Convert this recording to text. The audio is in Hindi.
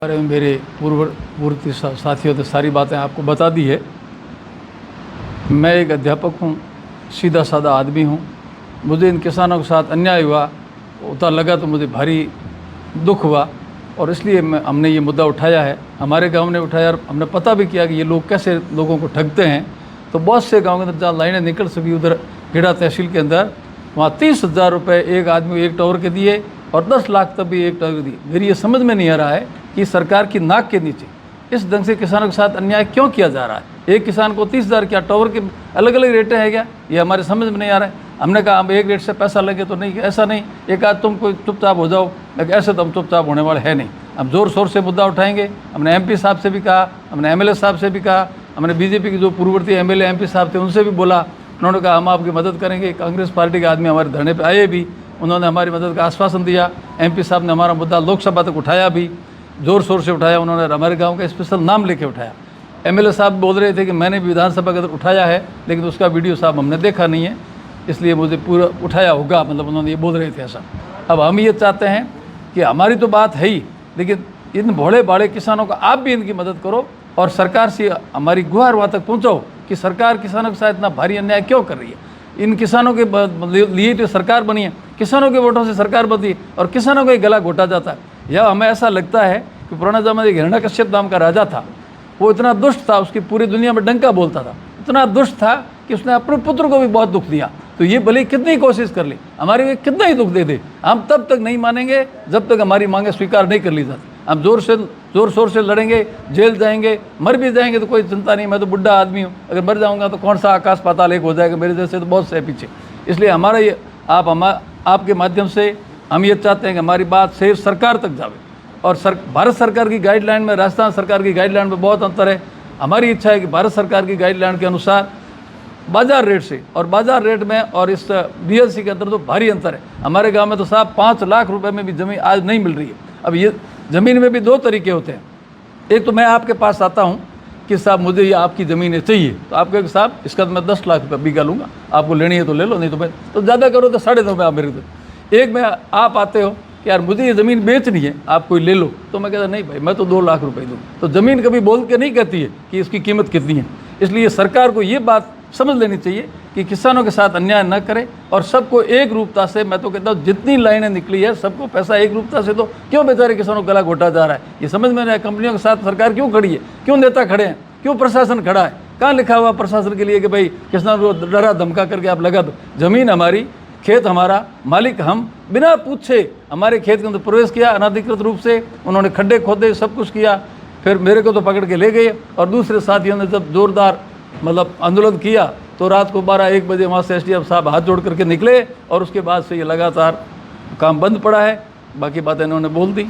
बारे में मेरे पूर्ववर्ती साथियों ने सारी बातें आपको बता दी है। मैं एक अध्यापक हूँ, सीधा साधा आदमी हूँ। मुझे इन किसानों के साथ अन्याय हुआ होता लगा तो मुझे भारी दुख हुआ और इसलिए हमने ये मुद्दा उठाया है। हमारे गांव ने उठाया और हमने पता भी किया कि ये लोग कैसे लोगों को ठगते हैं। तो बहुत से गाँव के अंदर जहाँ लाइनें निकल सकी, उधर गेड़ा तहसील के अंदर वहाँ 30,000 रुपये एक आदमी को एक टावर के दिए और 10 लाख तब भी एक टावर दिए। मेरी ये समझ में नहीं आ रहा है कि सरकार की नाक के नीचे इस ढंग से किसानों के साथ अन्याय क्यों किया जा रहा है। एक किसान को 30,000 क्या टावर के अलग अलग रेटें हैं क्या, ये हमारे समझ में नहीं आ रहा है। हमने कहा हम एक रेट से पैसा लगे तो नहीं, ऐसा नहीं। एक आध तुम कोई चुपचाप हो जाओ, लेकिन ऐसे तो हम चुपचाप होने वाले हैं नहीं। हम ज़ोर शोर से मुद्दा उठाएंगे। हमने MP साहब से भी कहा, हमने MLA साहब से भी कहा, हमने BJP के जो पूर्ववर्ती MLA MP साहब थे उनसे भी बोला। उन्होंने कहा हम आपकी मदद करेंगे। कांग्रेस पार्टी के आदमी हमारे धरने पर आए भी, उन्होंने हमारी मदद का आश्वासन दिया। MP साहब ने हमारा मुद्दा लोकसभा तक उठाया भी, ज़ोर शोर से उठाया। उन्होंने हमारे गांव का स्पेशल नाम लेके उठाया। MLA साहब बोल रहे थे कि मैंने भी विधानसभा के अंदर उठाया है, लेकिन उसका वीडियो साहब हमने देखा नहीं है, इसलिए मुझे पूरा उठाया होगा, मतलब उन्होंने ये बोल रहे थे ऐसा। अब हम ये चाहते हैं कि हमारी तो बात है ही, लेकिन इन भोले भाले किसानों को आप भी इनकी मदद करो और सरकार से हमारी गुहार वहाँ तक पहुँचाओ कि सरकार किसानों के साथ इतना भारी अन्याय क्यों कर रही है। इन किसानों के लिए तो सरकार बनी है, किसानों के वोटों से सरकार बनती है और किसानों का ही गला घोटा जाता है। या हमें ऐसा लगता है कि पुराना ज़माने में हिरण्यकश्यप नाम का राजा था, वो इतना दुष्ट था, उसकी पूरी दुनिया में डंका बोलता था, इतना दुष्ट था कि उसने अपने पुत्र को भी बहुत दुख दिया। तो ये भले कितनी कोशिश कर ली, हमारे लिए कितना ही दुख दे दे, हम तब तक नहीं मानेंगे जब तक हमारी मांगें स्वीकार नहीं कर ली जाती। हम ज़ोर शोर से लड़ेंगे, जेल जाएंगे, मर भी जाएंगे तो कोई चिंता नहीं। मैं तो बुढ़ा आदमी हूँ, अगर मर जाऊँगा तो कौन सा आकाश पाताल एक हो जाएगा, मेरे जैसे तो बहुत से पीछे। इसलिए हमारा ये आपके माध्यम से हम ये चाहते हैं कि हमारी बात सिर्फ सरकार तक जावे और भारत सरकार की गाइडलाइन में राजस्थान सरकार की गाइडलाइन में बहुत अंतर है। हमारी इच्छा है कि भारत सरकार की गाइडलाइन के अनुसार बाज़ार रेट से और बाज़ार रेट में और इस BLC के अंदर तो भारी अंतर है। हमारे गांव में तो साहब 5 लाख रुपए में भी ज़मीन आज नहीं मिल रही है। अब ये ज़मीन में भी 2 तरीके होते हैं। एक तो मैं आपके पास आता हूँ कि साहब मुझे ये आपकी ज़मीनें चाहिए, तो आप कहें साहब इसका तो मैं 10 लाख रुपये बीघा लूँगा, आपको लेनी है तो ले लो, नहीं तो मैं तो ज़्यादा करो तो 9.5 में आप मेरे को। एक में आप आते हो कि यार मुझे ये ज़मीन बेचनी है, आप कोई ले लो, तो मैं कहता नहीं भाई मैं तो 2 लाख रुपए दूँ। तो ज़मीन कभी बोल के नहीं कहती है कि इसकी कीमत कितनी है। इसलिए सरकार को ये बात समझ लेनी चाहिए कि किसानों के साथ अन्याय न करे और सबको एक रूपता से, मैं तो कहता हूँ जितनी लाइनें निकली है सबको पैसा एक रूपता से दो। क्यों बेचारे किसानों को गला घोटा जा रहा है, ये समझ में नहीं आया। कंपनियों के साथ सरकार क्यों खड़ी है, क्यों नेता खड़े हैं, क्यों प्रशासन खड़ा है, कहाँ लिखा हुआ प्रशासन के लिए कि भाई किसानों को डरा धमका करके आप लगा दो। ज़मीन हमारी, खेत हमारा, मालिक हम, बिना पूछे हमारे खेत के अंदर प्रवेश किया अनाधिकृत रूप से, उन्होंने खड्डे खोदे, सब कुछ किया। फिर मेरे को तो पकड़ के ले गए और दूसरे साथियों ने जब जोरदार मतलब आंदोलन किया तो रात को 12-1 बजे वहाँ से SDM साहब हाथ जोड़ करके निकले और उसके बाद से ये लगातार काम बंद पड़ा है। बाकी बातें इन्होंने बोल दी।